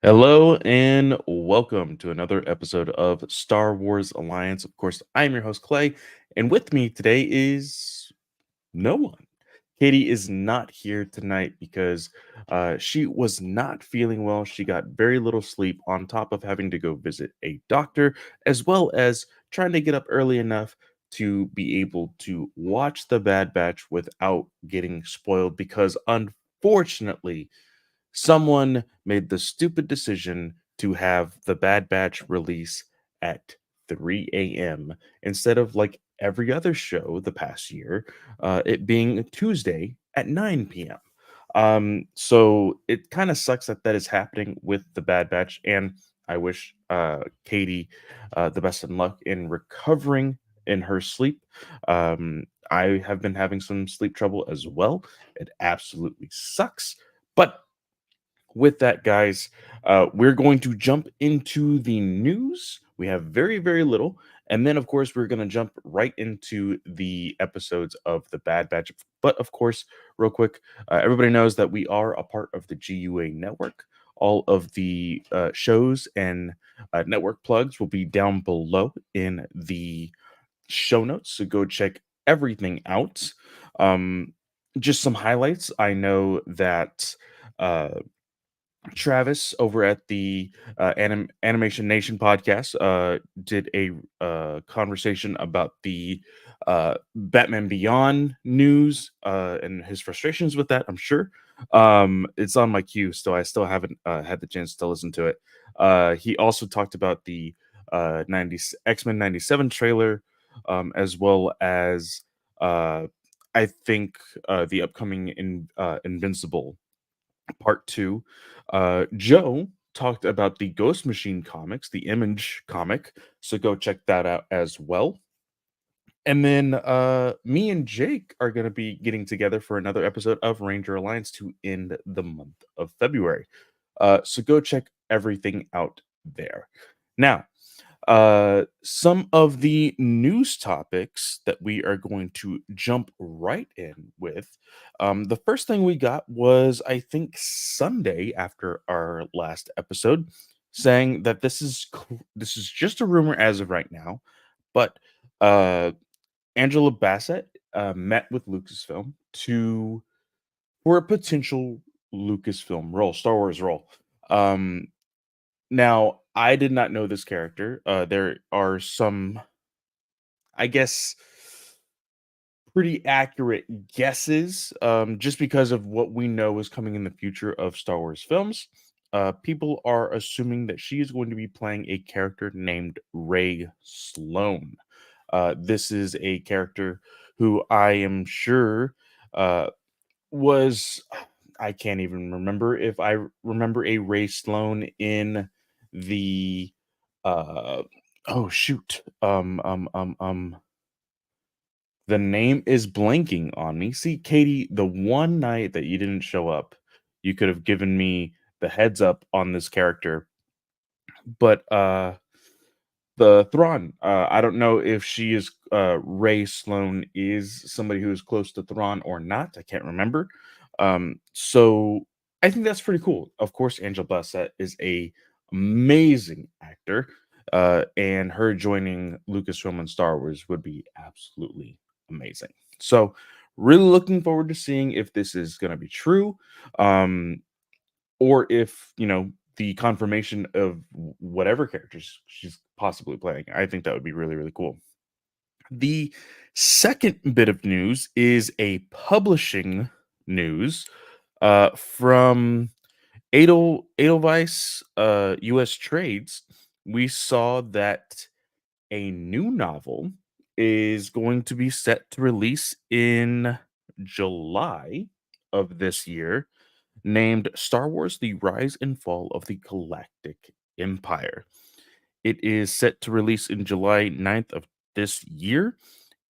Hello and welcome to another episode of Star Wars Alliance. Of course, I'm your host, Clay, and with me today is no one. Katie is not here tonight because she was not feeling well. She got very little sleep on top of having to go visit a doctor, as well as trying to get up early enough to be able to watch The Bad Batch without getting spoiled because unfortunately, someone made the stupid decision to have the Bad Batch release at 3 a.m. instead of like every other show the past year, it being Tuesday at 9 p.m. So it kind of sucks that that is happening with the Bad Batch, and I wish Katie the best of luck in recovering in her sleep. I have been having some sleep trouble as well. It absolutely sucks. But with that, guys, we're going to jump into the news. We have very, very little. And then, of course, we're going to jump right into the episodes of The Bad Batch. But, of course, real quick, everybody knows that we are a part of the GUA network. All of the shows and network plugs will be down below in the show notes. So go check everything out. Um, just some highlights. I know that. Travis over at the Animation Nation podcast did a conversation about the Batman Beyond news and his frustrations with that. I'm sure it's on my queue, so I still haven't had the chance to listen to it. He also talked about the 90 X-Men 97 trailer, as well as uh, I think the upcoming Invincible Part 2. Joe talked about the Ghost Machine comics, the Image comic, so go check that out as well. And then me and Jake are going to be getting together for another episode of Ranger Alliance to end the month of February. So go check everything out there. Now, some of the news topics that we are going to jump right in with. The first thing we got was, I think, Sunday after our last episode, saying that this is just a rumor as of right now, but uh, Angela Bassett met with Lucasfilm to for a potential Lucasfilm role, Star Wars role. Um, Now, I did not know this character. There are some, I guess, pretty accurate guesses, just because of what we know is coming in the future of Star Wars films. People are assuming that she is going to be playing a character named Ray Sloan. This is a character who I am sure uh, was I can't even remember if remember a Ray Sloan in the uh oh shoot. The name is blanking on me. See, Katie, the one night that you didn't show up, you could have given me the heads up on this character. But the Thrawn, I don't know if she is Ray Sloan is somebody who is close to Thrawn or not. I can't remember. So I think that's pretty cool. Of course, Angela Bassett is a amazing actor, and her joining Lucasfilm and Star Wars would be absolutely amazing. So really looking forward to seeing if this is going to be true. Um, or if the confirmation of whatever characters she's possibly playing. I think that would be really, really cool. The second bit of news is a publishing news from Edelweiss US Trades. We saw that a new novel is going to be set to release in July of this year, named Star Wars: The Rise and Fall of the Galactic Empire. It is set to release in July 9th of this year,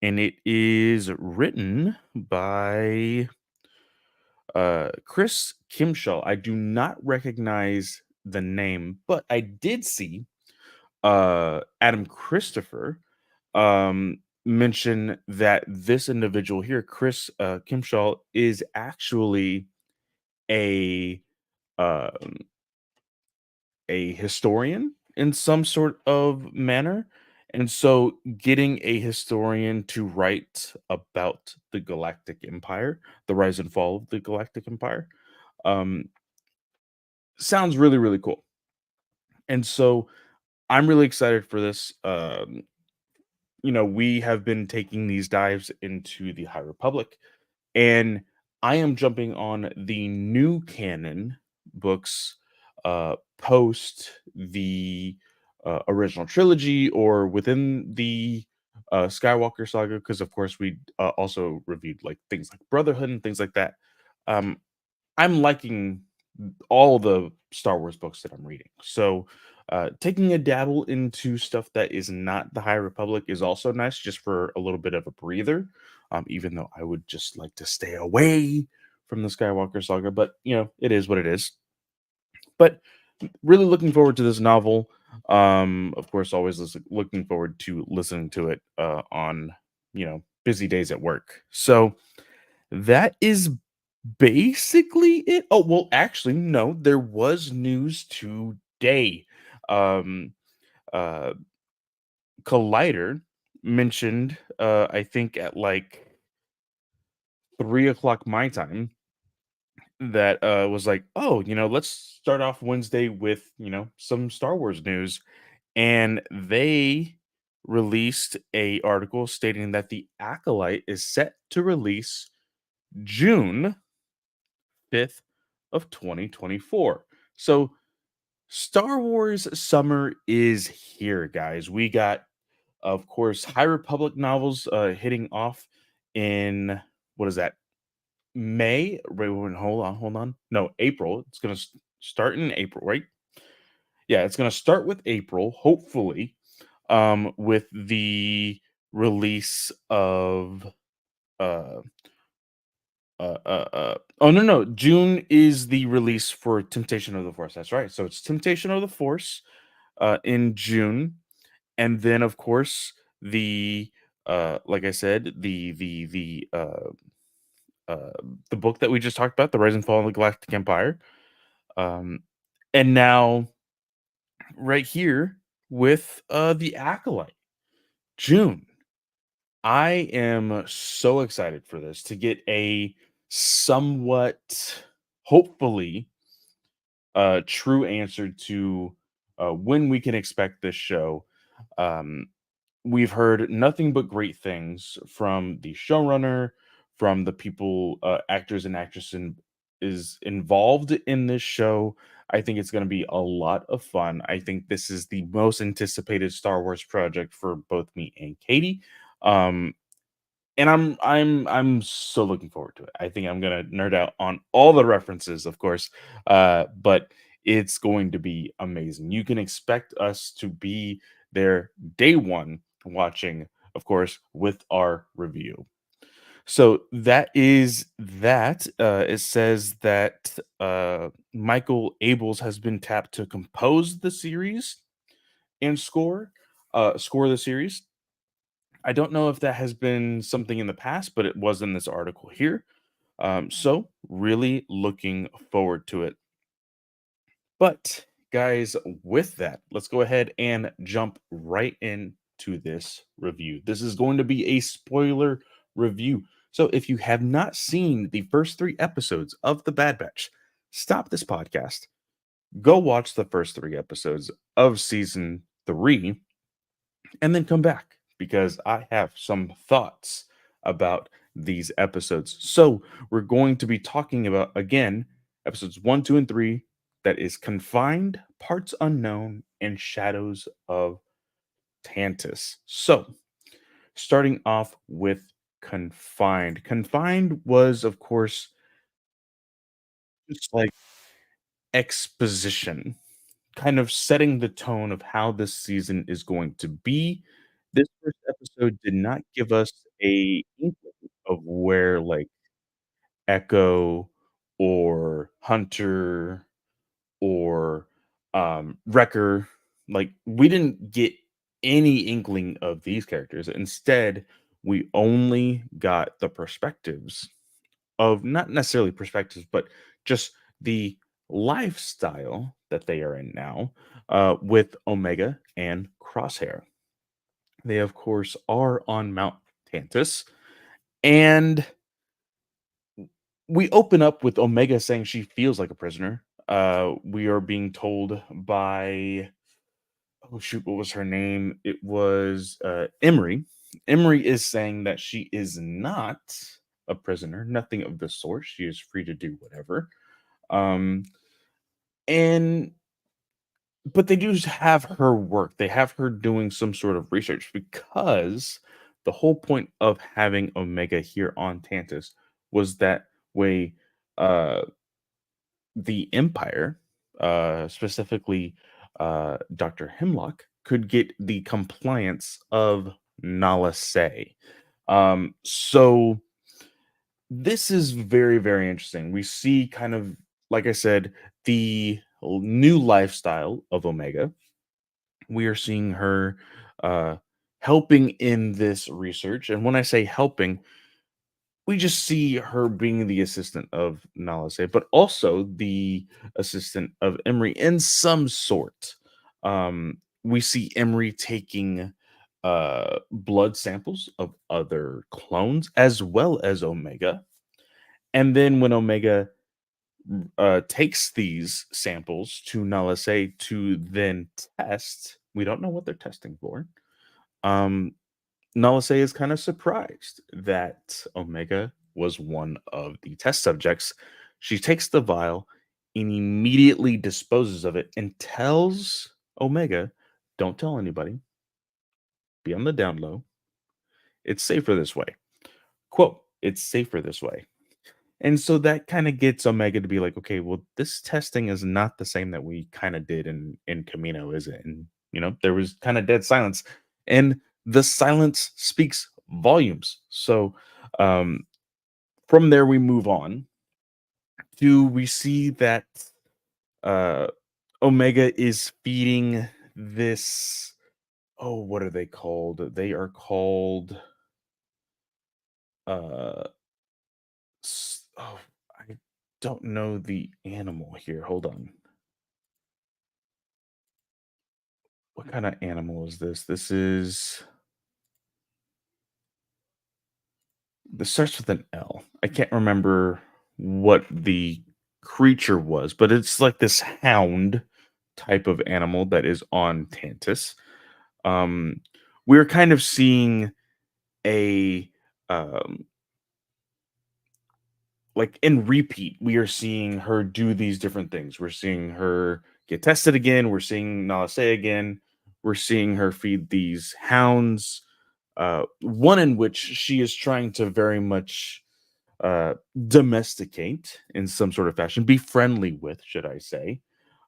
and it is written by Chris Kimshall. I do not recognize the name, but I did see Adam Christopher mention that this individual here, Chris Kimshall, is actually a um a historian in some sort of manner. And so getting a historian to write about the Galactic Empire, the rise and fall of the Galactic Empire, um, sounds really, really cool. And so I'm really excited for this. We have been taking these dives into the High Republic, and I am jumping on the new canon books post the original trilogy or within the Skywalker saga, because of course we also reviewed like things like Brotherhood and things like that. Um, I'm liking all the Star Wars books that I'm reading. So, taking a dabble into stuff that is not the High Republic is also nice, just for a little bit of a breather. Even though I would just like to stay away from the Skywalker saga, but it is what it is. But really looking forward to this novel. Of course, always looking forward to listening to it on busy days at work. So that is basically it. Oh, well, actually, no, there was news today. Um, uh, Collider mentioned, I think at like 3 o'clock my time, that was like, oh, let's start off Wednesday with, some Star Wars news. And they released a article stating that the Acolyte is set to release June 5th of 2024. So Star Wars summer is here, guys. We got, of course, High Republic novels hitting off in what is that? May? Wait, hold on. No, April. It's gonna start in April, right? Yeah, it's gonna start with April, hopefully, with the release of uh oh, no, June is the release for Temptation of the Force. That's right. So it's Temptation of the Force in June, and then of course the like I said, uh the book that we just talked about, The Rise and Fall of the Galactic Empire. Um and now right here with the Acolyte, June. I am so excited for this to get a somewhat, hopefully, true answer to when we can expect this show. Um, we've heard nothing but great things from the showrunner, from the people, actors and actresses is involved in this show. I think it's going to be a lot of fun. I think this is the most anticipated Star Wars project for both me and Katie. Um, and I'm so looking forward to it. I think I'm gonna nerd out on all the references, of course, but it's going to be amazing. You can expect us to be there day one watching, of course, with our review. So that is that. It says that Michael Abels has been tapped to compose the series and score the series. I don't know if that has been something in the past, but it was in this article here. So really looking forward to it. But guys, with that, let's go ahead and jump right into this review. This is going to be a spoiler review. So if you have not seen the first 3 episodes of The Bad Batch, stop this podcast. Go watch the first 3 episodes of season 3 and then come back because I have some thoughts about these episodes. So, we're going to be talking about again episodes 1, 2, and 3, that is Confined, Parts Unknown, and Shadows of Tantus. So, starting off with Confined. Confined was, of course, just like exposition, kind of setting the tone of how this season is going to be. This first episode did not give us a inkling of where, like, Echo or Hunter or, Wrecker, like, we didn't get any inkling of these characters. Instead, we only got the perspectives of, not necessarily perspectives, but just the lifestyle that they are in now with Omega and Crosshair. They, of course, are on Mount Tantus, and we open up with Omega saying she feels like a prisoner. We are being told by, oh shoot, what was her name? It was Emery. Emery is saying that she is not a prisoner, nothing of the sort. She is free to do whatever. Um, and but they do have her work. They have her doing some sort of research because the whole point of having Omega here on Tantus was that way uh the Empire, specifically Dr. Hemlock, could get the compliance of Nala Se. So this is very, very interesting. We see kind of, like I said, the new lifestyle of Omega. We are seeing her uh, helping in this research. And when I say helping, we just see her being the assistant of Nalase, but also the assistant of Emery in some sort. We see Emery taking blood samples of other clones as well as Omega. And then when Omega takes these samples to Nalase to then test, we don't know what they're testing for. Um, Nalase is kind of surprised that Omega was one of the test subjects. She takes the vial and immediately disposes of it and tells Omega, don't tell anybody, be on the down low. It's safer this way. Quote, it's safer this way. And so that kind of gets Omega to be like, okay, well, this testing is not the same that we kind of did in Camino, is it? And there was kind of dead silence, and the silence speaks volumes. So um, from there, we move on to we see that uh, Omega is feeding this. Oh, what are they called? They are called. Uh, oh, I don't know the animal here. Hold on. What kind of animal is this? This starts with an L. I can't remember what the creature was, but it's like this hound type of animal that is on Tantus. Um, we're kind of seeing a um, like in repeat, we are seeing her do these different things. We're seeing her get tested again. We're seeing Nalase again. We're seeing her feed these hounds. One in which she is trying to very much domesticate in some sort of fashion, be friendly with, should I say.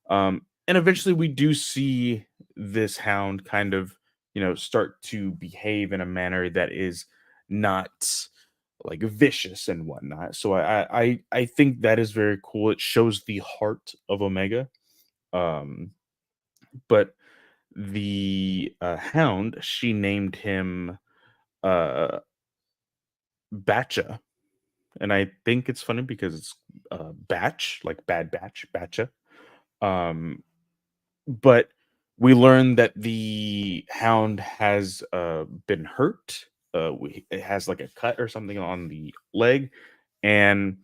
And eventually we do see this hound kind of, start to behave in a manner that is not like vicious and whatnot. So I think that is very cool. It shows the heart of Omega. Um, but the hound, she named him uh Batcha, and I think it's funny because it's batch, like bad batch, Batcha. Um, but we learn that the hound has been hurt. It has like a cut or something on the leg, and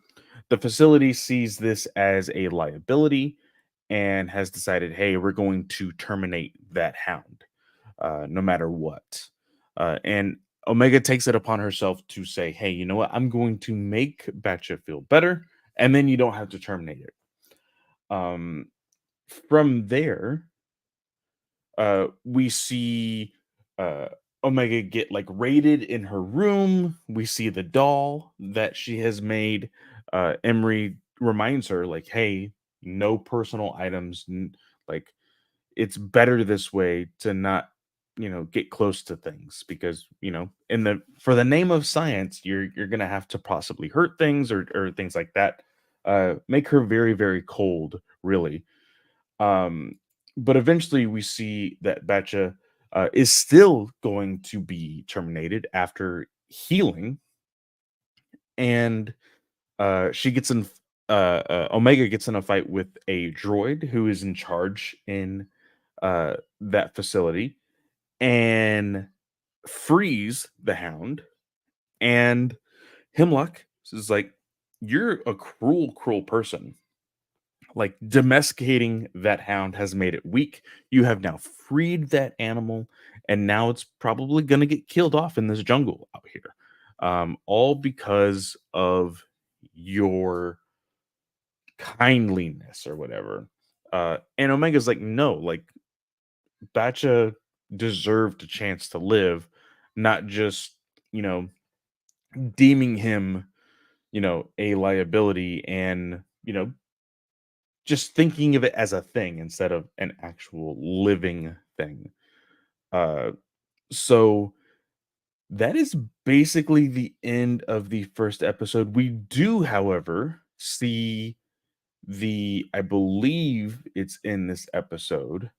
the facility sees this as a liability and has decided, hey, we're going to terminate that hound no matter what. And Omega takes it upon herself to say, hey, you know what? I'm going to make Batcha feel better, and then you don't have to terminate it. Um, from there, we see uh, Omega get like raided in her room. We see the doll that she has made. Emery reminds her, like, hey, no personal items. Like, it's better this way to not, get close to things because, in the for the name of science, you're gonna have to possibly hurt things or things like that. Make her very, very cold, really. Um, but eventually we see that Batcha is still going to be terminated after healing, and she gets in. Omega gets in a fight with a droid who is in charge in that facility and frees the Hound. And Hemlock is like, "You're a cruel, cruel person. Like domesticating that hound has made it weak. You have now freed that animal, and now it's probably going to get killed off in this jungle out here, all because of your kindliness or whatever." And Omega's like, "No, like Bacha deserved a chance to live, not just you know deeming him a liability and just thinking of it as a thing instead of an actual living thing." Uh, so that is basically the end of the first episode. We do, however, see I believe it's in this episode.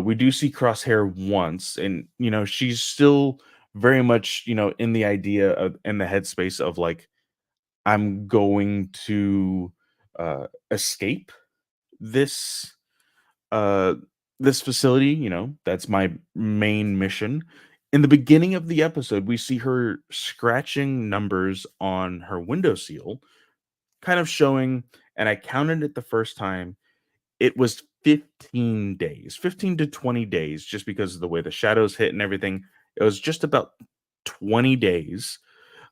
We do see Crosshair once, and she's still very much in the idea of in the headspace of like, I'm going to escape this uh this facility. That's my main mission. In the beginning of the episode, we see her scratching numbers on her windowsill, kind of showing, and I counted it the first time, it was 15 days, 15 to 20 days, just because of the way the shadows hit and everything. It was just about 20 days.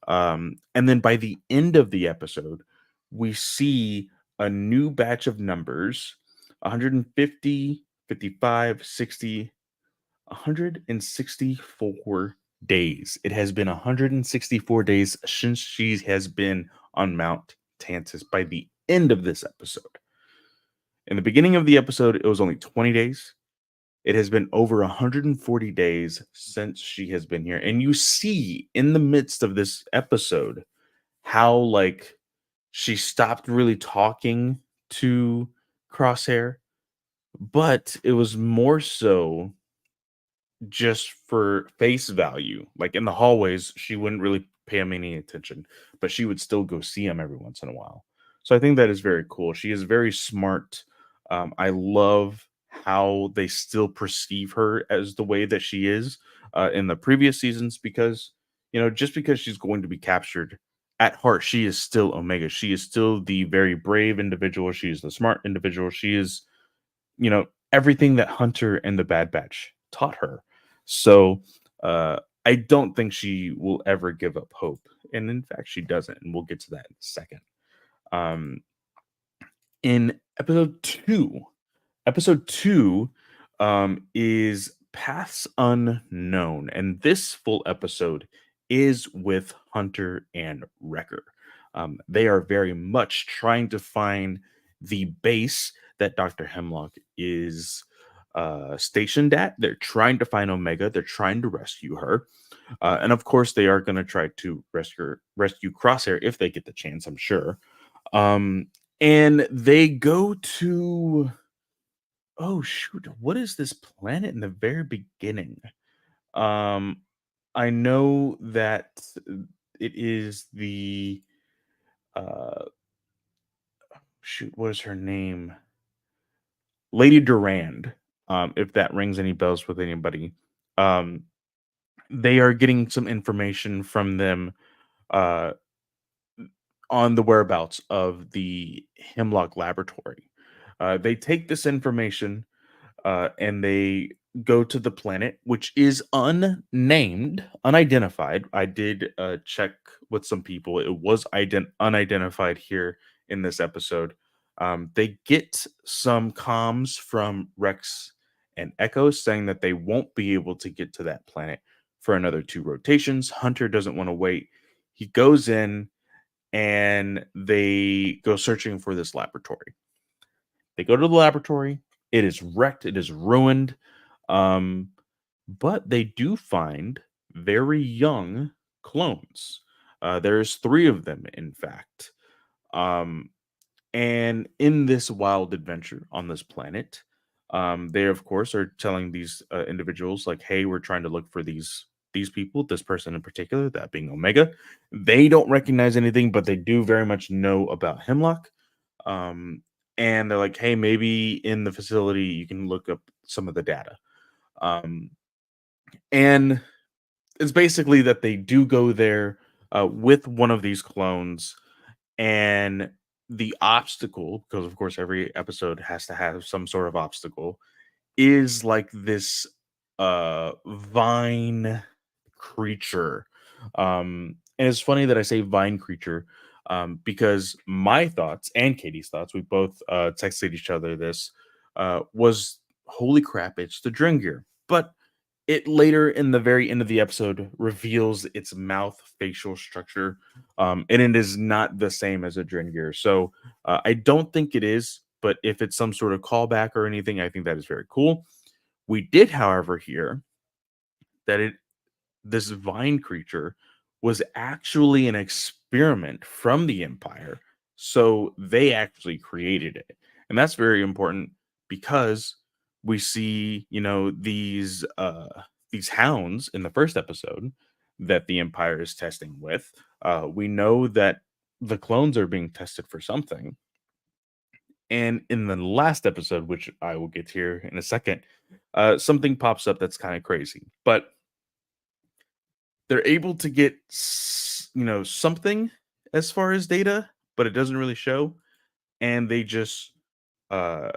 And then by the end of the episode, we see a new batch of numbers: 150, 55, 60, 164 days. It has been 164 days since she has been on Mount Tantus by the end of this episode. In the beginning of the episode, it was only 20 days. It has been over 140 days since she has been here. And you see in the midst of this episode how like she stopped really talking to Crosshair, but it was more so just for face value. Like in the hallways, she wouldn't really pay him any attention, but she would still go see him every once in a while. So I think that is very cool. She is very smart. I love how they still perceive her as the way that she is in the previous seasons, because just because she's going to be captured, at heart she is still Omega. She is still the very brave individual. She is the smart individual. She is everything that Hunter and the Bad Batch taught her. So I don't think she will ever give up hope, and in fact, she doesn't. And we'll get to that in a second. Um, in episode two is Paths Unknown, and this full episode is with Hunter and Wrecker. They are very much trying to find the base that Dr. Hemlock is stationed at. They're trying to find Omega. They're trying to rescue her, and of course, they are going to try to rescue Crosshair if they get the chance. I'm sure. Um, and they go to, oh shoot, what is this planet in the very beginning? Um, I know that it is the uh shoot, what is her name? Lady Durand. If that rings any bells with anybody. Um, they are getting some information from them uh on the whereabouts of the Hemlock laboratory. They take this information and they go to the planet, which is unnamed, unidentified. I did check with some people; it was unidentified here in this episode. They get some comms from Rex and Echo saying that they won't be able to get to that planet for another two rotations. Hunter doesn't want to wait. He goes in and they go searching for this laboratory. They go to the laboratory. It is wrecked. It is ruined. Um, but they do find very young clones. There's three of them, in fact. Um, and in this wild adventure on this planet, they of course are telling these individuals like, "Hey, we're trying to look for these these people, this person in particular, that being Omega, they don't recognize anything, but they do very much know about Hemlock. Um, and they're like, hey, maybe in the facility you can look up some of the data. Um, and it's basically that they do go there with one of these clones, and the obstacle, because of course every episode has to have some sort of obstacle, is like this vine creature. And it's funny that I say vine creature, because my thoughts and Katie's thoughts, we both texted each other this, was holy crap, it's the Drengear. But it later in the very end of the episode reveals its mouth facial structure, and it is not the same as a Drengear. So I don't think it is, but if it's some sort of callback or anything, I think that is very cool. We did, however, hear that this vine creature was actually an experiment from the Empire. So they actually created it. And that's very important because we see, these hounds in the first episode that the Empire is testing with. We know that the clones are being tested for something. And in the last episode, which I will get to here in a second, something pops up that's kind of crazy. But they're able to get something as far as data, but it doesn't really show, and uh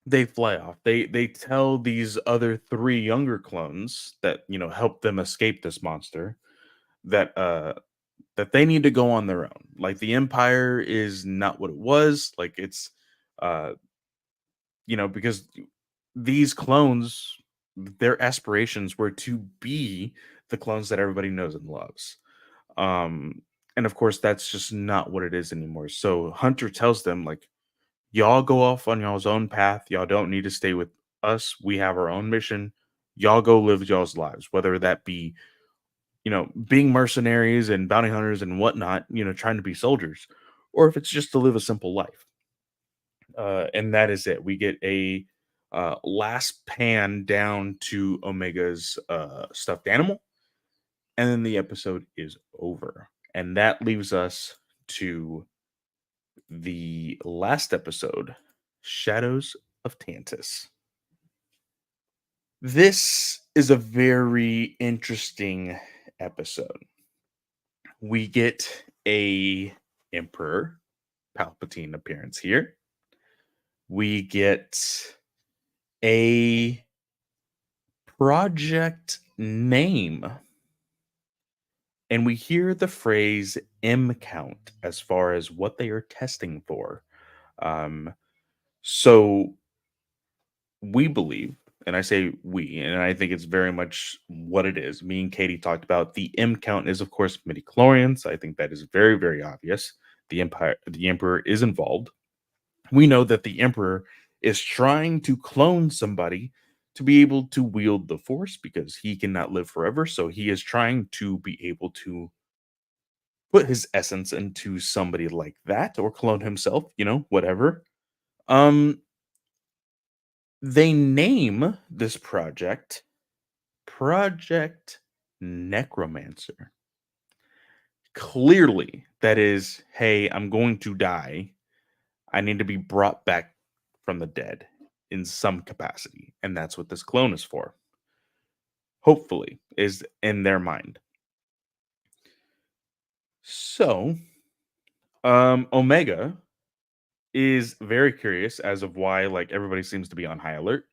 they fly off. They tell these other three younger clones that help them escape this monster that that they need to go on their own. Like the Empire is not what it was. Like it's uh because these clones, their aspirations were to be the clones that everybody knows and loves. Um, and of course, that's just not what it is anymore. So Hunter tells them, like, y'all go off on y'all's own path. Y'all don't need to stay with us. We have our own mission. Y'all go live y'all's lives, whether that be, being mercenaries and bounty hunters and whatnot, trying to be soldiers, or if it's just to live a simple life. And that is it. We get a last pan down to Omega's stuffed animal, and then the episode is over. And that leaves us to the last episode, Shadows of Tantus. This is a very interesting episode. We get a Emperor Palpatine appearance here. We get a project name, and we hear the phrase M count as far as what they are testing for. Um, so we believe, and I say we, and I think it's very much what it is. Me and Katie talked about the M count is, of course, midi-chlorians. I think that is very, very obvious. The Emperor is involved. We know that the Emperor is trying to clone somebody to be able to wield the Force because he cannot live forever. So he is trying to be able to put his essence into somebody like that or clone himself, whatever. Um, they name this project Project Necromancer. Clearly, that is, hey, I'm going to die. I need to be brought back from the dead in some capacity. And that's what this clone is for. Hopefully, is in their mind. So, Omega is very curious as of why like everybody seems to be on high alert.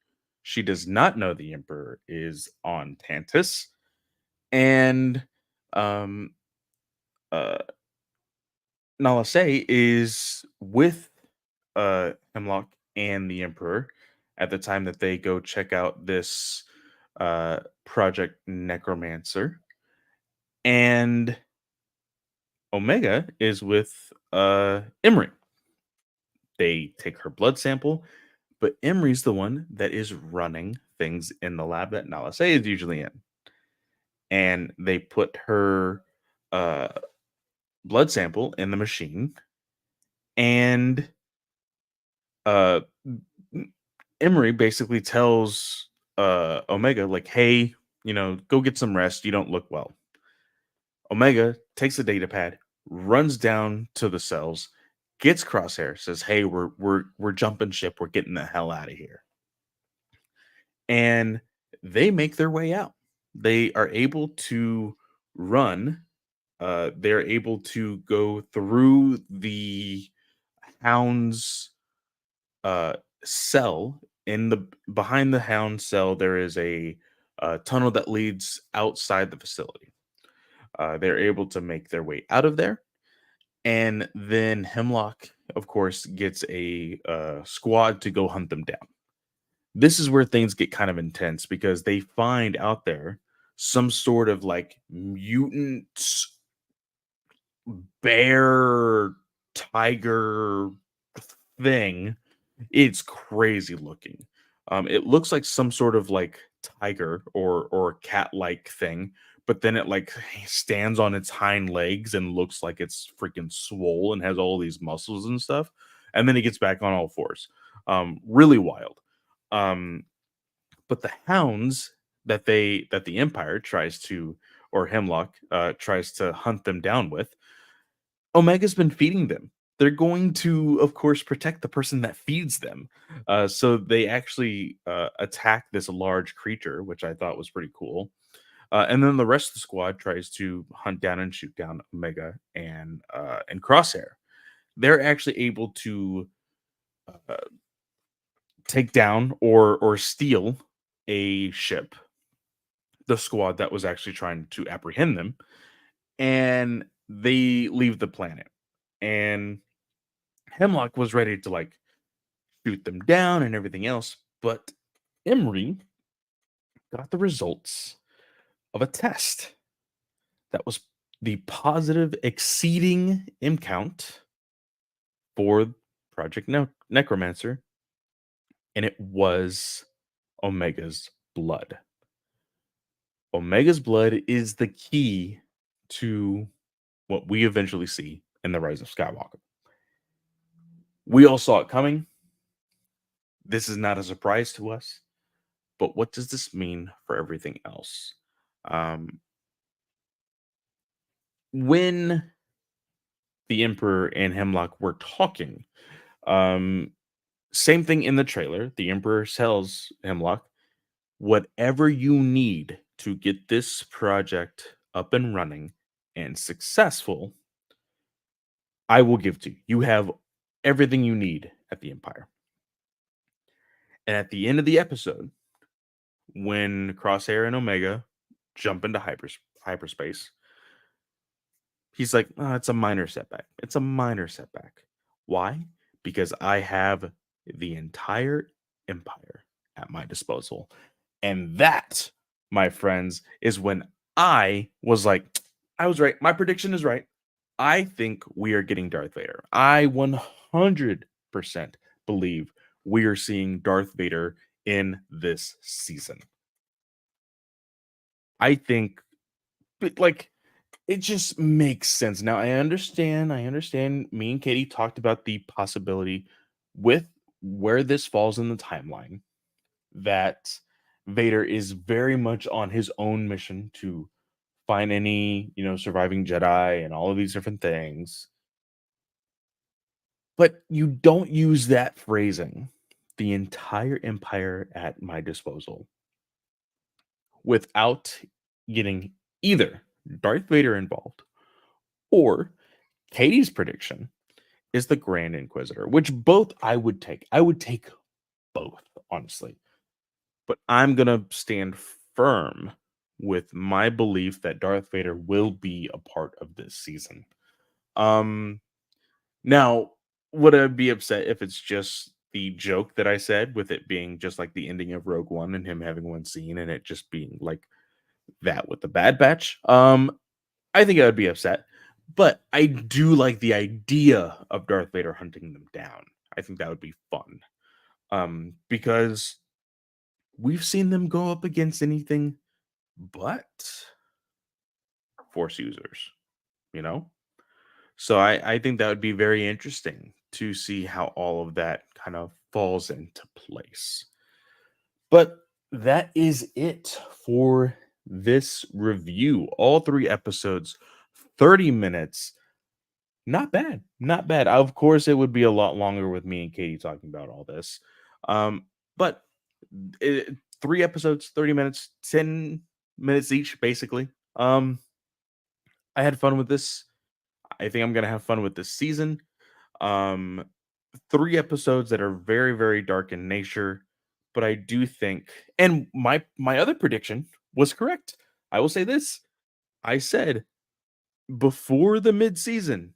She does not know the Emperor is on Tantus. And um uh Nala Se is with Hemlock and the Emperor at the time that they go check out this Project Necromancer. And Omega is with Emery. They take her blood sample, but Emery's the one that is running things in the lab that Nala Se is usually in. And they put her uh, blood sample in the machine, and uh, Emery basically tells Omega, like, hey, go get some rest. You don't look well." Omega takes the data pad, runs down to the cells, gets Crosshair, says, "Hey, we're jumping ship. We're getting the hell out of here." And they make their way out. They are able to run. They're able to go through the hound's uh, cell. In the behind the hound cell, there is a tunnel that leads outside the facility. They're able to make their way out of there, and then Hemlock, of course, gets a squad to go hunt them down. This is where things get kind of intense because they find out there some sort of like mutant bear tiger thing. It's crazy looking. It looks like some sort of like tiger or cat like thing, but then it like stands on its hind legs and looks like it's freaking swole and has all these muscles and stuff. And then it gets back on all fours. Really wild. Um, but the hounds that the Empire tries to, or Hemlock tries to hunt them down with, Omega's been feeding them. They're going to, of course, protect the person that feeds them. So they actually attack this large creature, which I thought was pretty cool. And then the rest of the squad tries to hunt down and shoot down Omega and Crosshair. They're actually able to uh, take down or steal a ship, the squad that was actually trying to apprehend them, and they leave the planet. And Hemlock was ready to like shoot them down and everything else, but Emery got the results of a test that was the positive exceeding M count for Project Necromancer, and it was Omega's blood. Omega's blood is the key to what we eventually see in The Rise of Skywalker. We all saw it coming. This is not a surprise to us. But what does this mean for everything else? Um, when the Emperor and Hemlock were talking, um, same thing in the trailer. The Emperor tells Hemlock, "Whatever you need to get this project up and running and successful, I will give to you. You have everything you need at the Empire." And at the end of the episode, when Crosshair and Omega jump into hyperspace, he's like, "Oh, it's a minor setback. It's a minor setback." Why? Because I have the entire empire at my disposal. And that, my friends, is when I was like, I was right. My prediction is right. I think we are getting Darth Vader. I 100% believe we are seeing Darth Vader in this season. I think, like, it just makes sense. Now I understand me and Katie talked about the possibility with where this falls in the timeline that Vader is very much on his own mission to find any, surviving Jedi and all of these different things. But you don't use that phrasing, the entire empire at my disposal, without getting either Darth Vader involved or Katie's prediction is the Grand Inquisitor, which both I would take. I would take both, honestly. But I'm going to stand firm with my belief that Darth Vader will be a part of this season. Um Now, would I be upset if it's just the joke that I said with it being just like the ending of Rogue One and him having one scene and it just being like that with the Bad Batch? I think I would be upset, but I do like the idea of Darth Vader hunting them down. I think that would be fun. Because we've seen them go up against anything but Force users, you know? So I think that would be very interesting to see how all of that kind of falls into place. But that is it for this review. All 3 episodes, 30 minutes. Not bad. Not bad. Of course, it would be a lot longer with me and Katie talking about all this. Um, but 3 episodes, 30 minutes, 10 minutes each, basically. I had fun with this. I think I'm gonna have fun with this season. Um, 3 episodes that are very, very dark in nature, but I do think, and my other prediction was correct. I will say this: I said before the mid-season,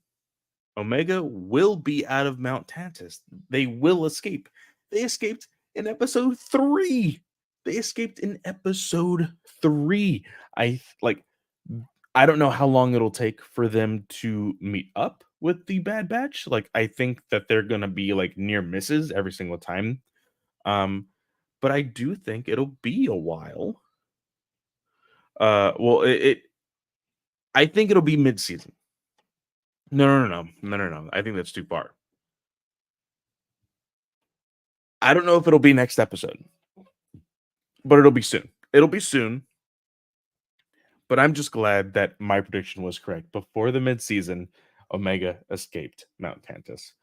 Omega will be out of Mount Tantus. They will escape. They escaped in episode 3. They escaped in episode 3. Like I don't know how long it'll take for them to meet up with the Bad Batch. Like I think that they're going to be like near misses every single time. Um but I do think it'll be a while. Well I think it'll be mid-season. No. I think that's too far. I don't know if it'll be next episode, but it'll be soon. It'll be soon, but I'm just glad that my prediction was correct. Before the mid-season, Omega escaped Mount Tantus.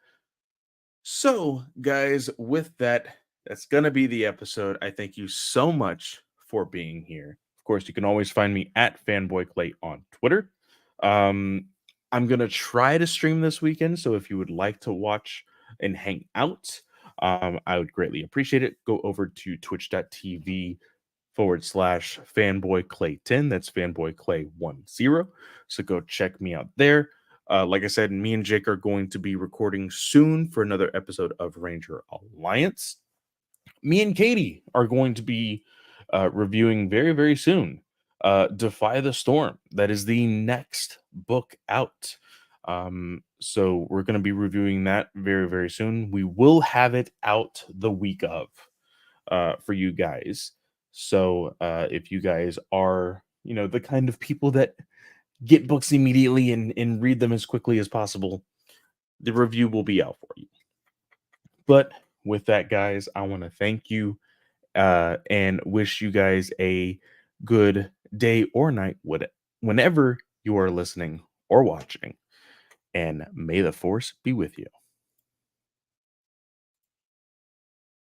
So, guys, with that, that's going to be the episode. I thank you so much for being here. Of course, you can always find me at Fanboy Clay on Twitter. Um, I'm going to try to stream this weekend. So, if you would like to watch and hang out, I would greatly appreciate it. Go over to twitch.tv/ fanboy clay 10. That's fanboy clay 10. So go check me out there. Like I said, me and Jake are going to be recording soon for another episode of Ranger Alliance. Me and Katie are going to be reviewing very, very soon Defy the Storm. That is the next book out. So we're going to be reviewing that very, very soon. We will have it out the week of for you guys. So if you guys are, the kind of people that get books immediately and read them as quickly as possible, the review will be out for you. But with that, guys, I want to thank you and wish you guys a good day or night, whenever you are listening or watching. And may the force be with you.